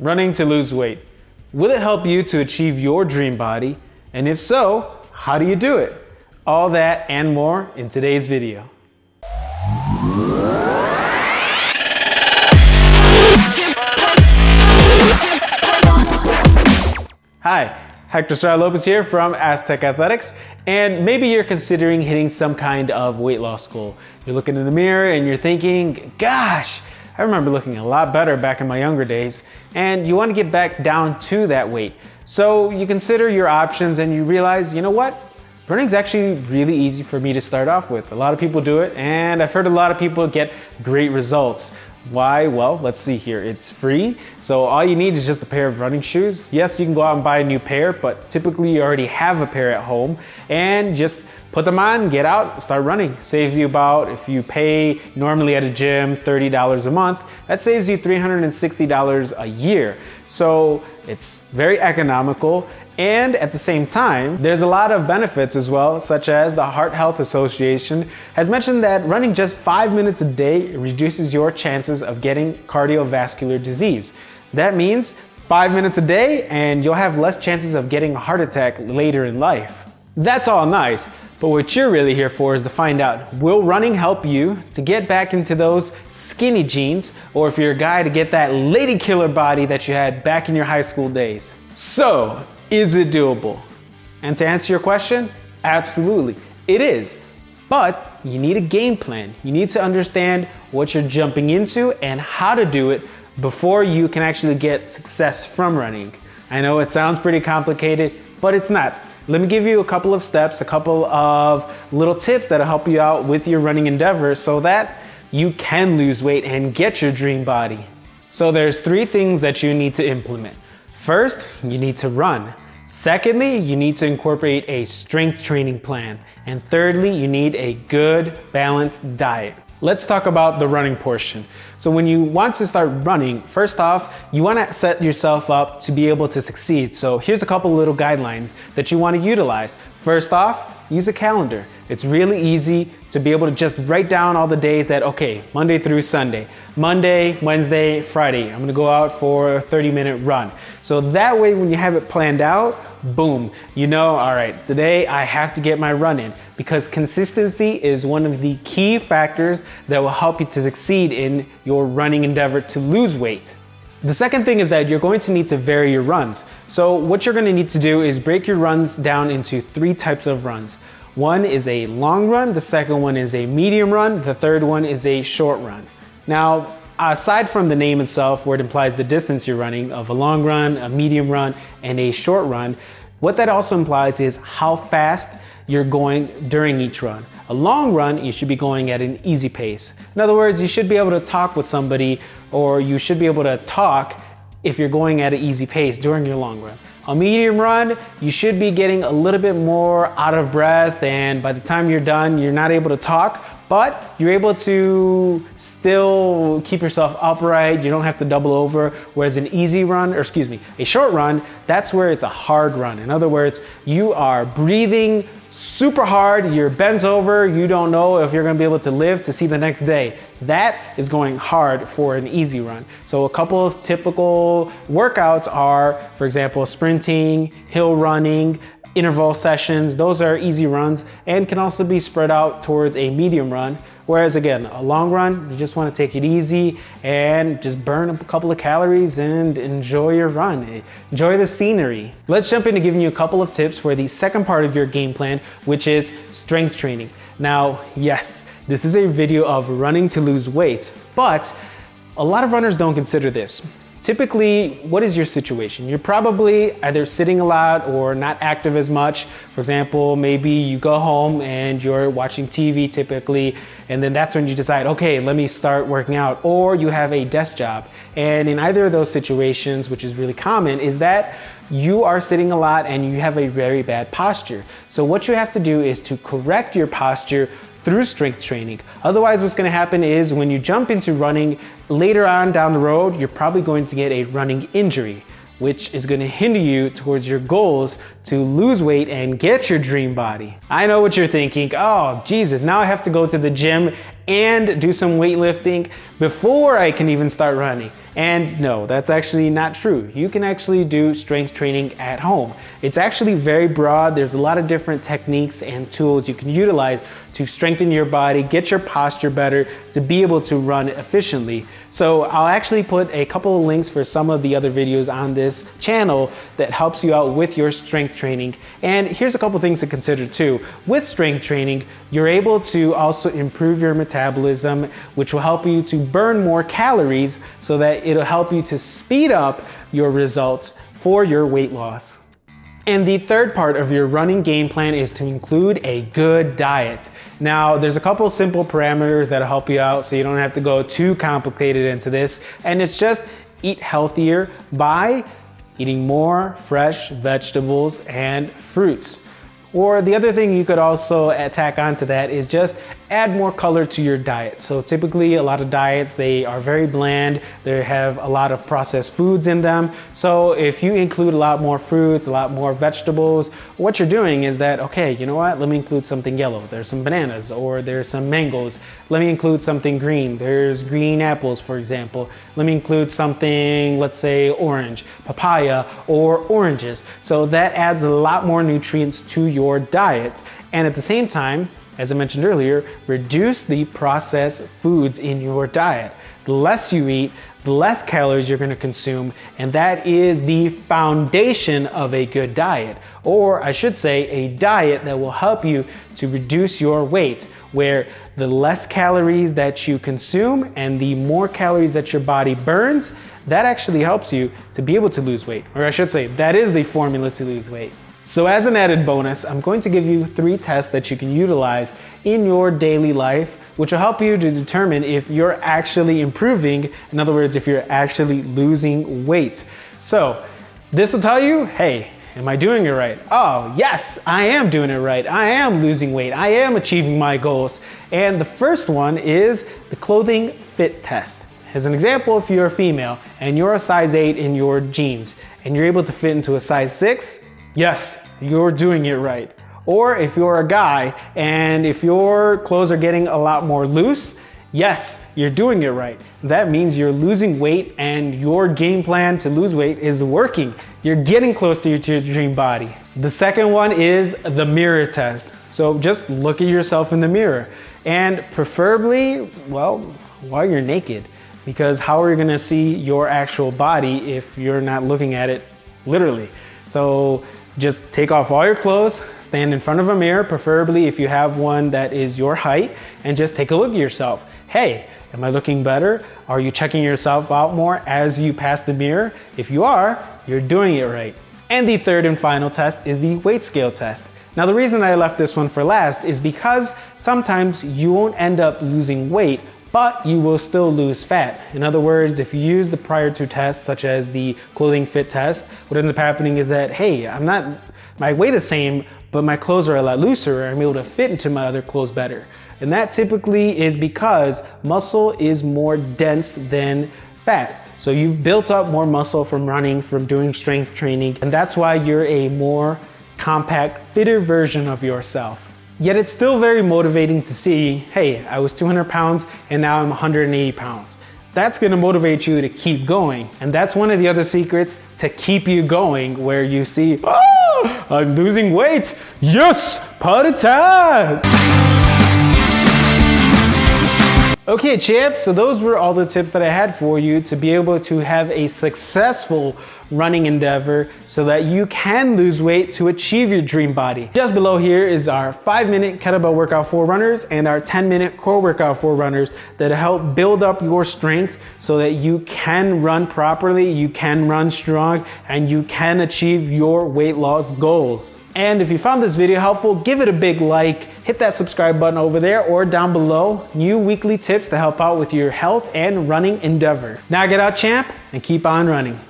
Running to lose weight. Will it help you to achieve your dream body? And if so, how do you do it? All that and more in today's video. Hi, Hector Lopez here from Aztec Athletics, and maybe you're considering hitting some kind of weight loss goal. You're looking in the mirror and you're thinking, gosh, I remember looking a lot better back in my younger days, and you want to get back down to that weight. So you consider your options and you realize, you know what? Running's actually really easy for me to start off with. A lot of people do it, and I've heard a lot of people get great results. Why? Well, let's see here. It's free, so all you need is just a pair of running shoes. Yes, you can go out and buy a new pair, but typically you already have a pair at home, and just put them on, get out, start running. Saves you about, if you pay normally at a gym $30 a month, that saves you $360 a year. So it's very economical. And at the same time, there's a lot of benefits as well, such as the Heart Health Association has mentioned that running just 5 minutes a day reduces your chances of getting cardiovascular disease. That means 5 minutes a day and you'll have less chances of getting a heart attack later in life. That's all nice, but what you're really here for is to find out, will running help you to get back into those skinny jeans, or if you're a guy, to get that lady killer body that you had back in your high school days? So, is it doable? And to answer your question, absolutely, it is. But you need a game plan. You need to understand what you're jumping into and how to do it before you can actually get success from running. I know it sounds pretty complicated, but it's not. Let me give you a couple of steps, a couple of little tips that'll help you out with your running endeavor so that you can lose weight and get your dream body. So there's 3 things that you need to implement. First, you need to run. Secondly, you need to incorporate a strength training plan. And thirdly, you need a good, balanced diet. Let's talk about the running portion. So when you want to start running, first off, you want to set yourself up to be able to succeed. So here's a couple little guidelines that you want to utilize. First off, use a calendar. It's really easy to be able to just write down all the days that, okay, Monday through Sunday, Monday, Wednesday, Friday, I'm gonna go out for a 30-minute run. So that way, when you have it planned out, boom, you know, all right, today I have to get my run in, because consistency is one of the key factors that will help you to succeed in your running endeavor to lose weight. The second thing is that you're going to need to vary your runs. So what you're going to need to do is break your runs down into 3 types of runs. One is a long run, the second one is a medium run, the third one is a short run. Now, aside from the name itself, where it implies the distance you're running of a long run, a medium run, and a short run, what that also implies is how fast you're going during each run. A long run, you should be going at an easy pace. In other words, you should be able to talk with somebody, or you should be able to talk if you're going at an easy pace during your long run. A medium run, you should be getting a little bit more out of breath, and by the time you're done, you're not able to talk, but you're able to still keep yourself upright. You don't have to double over. Whereas an easy run, or excuse me, a short run, that's where it's a hard run. In other words, you are breathing super hard, you're bent over, you don't know if you're gonna be able to live to see the next day. That is going hard for an easy run. So a couple of typical workouts are, for example, sprinting, hill running, interval sessions. Those are easy runs and can also be spread out towards a medium run. Whereas again, a long run, you just want to take it easy and just burn a couple of calories and enjoy your run. Enjoy the scenery. Let's jump into giving you a couple of tips for the second part of your game plan, which is strength training. Now, yes, this is a video of running to lose weight, but a lot of runners don't consider this. Typically, what is your situation? You're probably either sitting a lot or not active as much. For example, maybe you go home and you're watching TV typically, and then that's when you decide, okay, let me start working out. Or you have a desk job. And in either of those situations, which is really common, is that you are sitting a lot and you have a very bad posture. So what you have to do is to correct your posture through strength training. Otherwise, what's going to happen is when you jump into running later on down the road, you're probably going to get a running injury, which is going to hinder you towards your goals to lose weight and get your dream body. I know what you're thinking. Oh, Jesus, now I have to go to the gym and do some weightlifting before I can even start running. And no, that's actually not true. You can actually do strength training at home. It's actually very broad. There's a lot of different techniques and tools you can utilize to strengthen your body, get your posture better, to be able to run efficiently. So I'll actually put a couple of links for some of the other videos on this channel that helps you out with your strength training. And here's a couple things to consider too. With strength training, you're able to also improve your metabolism, which will help you to burn more calories so that it'll help you to speed up your results for your weight loss. And the third part of your running game plan is to include a good diet. Now, there's a couple simple parameters that'll help you out so you don't have to go too complicated into this. And it's just eat healthier by eating more fresh vegetables and fruits. Or the other thing you could also tack onto that is just add more color to your diet. So typically a lot of diets, they are very bland. They have a lot of processed foods in them. So if you include a lot more fruits, a lot more vegetables, what you're doing is that, okay, you know what? Let me include something yellow. There's some bananas or there's some mangoes. Let me include something green. There's green apples, for example. Let me include something, let's say orange, papaya, or oranges. So that adds a lot more nutrients to your diet. And at the same time, as I mentioned earlier, reduce the processed foods in your diet. The less you eat, the less calories you're going to consume, and that is the foundation of a good diet. Or I should say, a diet that will help you to reduce your weight, where the less calories that you consume and the more calories that your body burns, that actually helps you to be able to lose weight. Or I should say, that is the formula to lose weight. So as an added bonus, I'm going to give you 3 tests that you can utilize in your daily life, which will help you to determine if you're actually improving. In other words, if you're actually losing weight. So this will tell you, hey, am I doing it right? Oh, yes, I am doing it right. I am losing weight. I am achieving my goals. And the first one is the clothing fit test. As an example, if you're a female and you're a size 8 in your jeans and you're able to fit into a size 6, yes, you're doing it right. Or if you're a guy and if your clothes are getting a lot more loose, yes, you're doing it right. That means you're losing weight and your game plan to lose weight is working. You're getting close to your dream body. The second one is the mirror test. So just look at yourself in the mirror and preferably, well, while you're naked, because how are you gonna see your actual body if you're not looking at it literally? So just take off all your clothes, stand in front of a mirror, preferably if you have one that is your height, and just take a look at yourself. Hey, am I looking better? Are you checking yourself out more as you pass the mirror? If you are, you're doing it right. And the third and final test is the weight scale test. Now the reason I left this one for last is because sometimes you won't end up losing weight, but you will still lose fat. In other words, if you use the prior 2 tests, such as the clothing fit test, what ends up happening is that, hey, my weight is the same, but my clothes are a lot looser, I'm able to fit into my other clothes better. And that typically is because muscle is more dense than fat. So you've built up more muscle from running, from doing strength training, and that's why you're a more compact, fitter version of yourself. Yet it's still very motivating to see, hey, I was 200 pounds and now I'm 180 pounds. That's gonna motivate you to keep going. And that's one of the other secrets to keep you going, where you see, oh, I'm losing weight. Yes, party time. Okay, champs, so those were all the tips that I had for you to be able to have a successful running endeavor so that you can lose weight to achieve your dream body. Just below here is our 5-minute kettlebell workout for runners and our 10-minute core workout for runners that help build up your strength so that you can run properly, you can run strong, and you can achieve your weight loss goals. And if you found this video helpful, give it a big like, hit that subscribe button over there or down below, new weekly tips to help out with your health and running endeavor. Now get out, champ, and keep on running.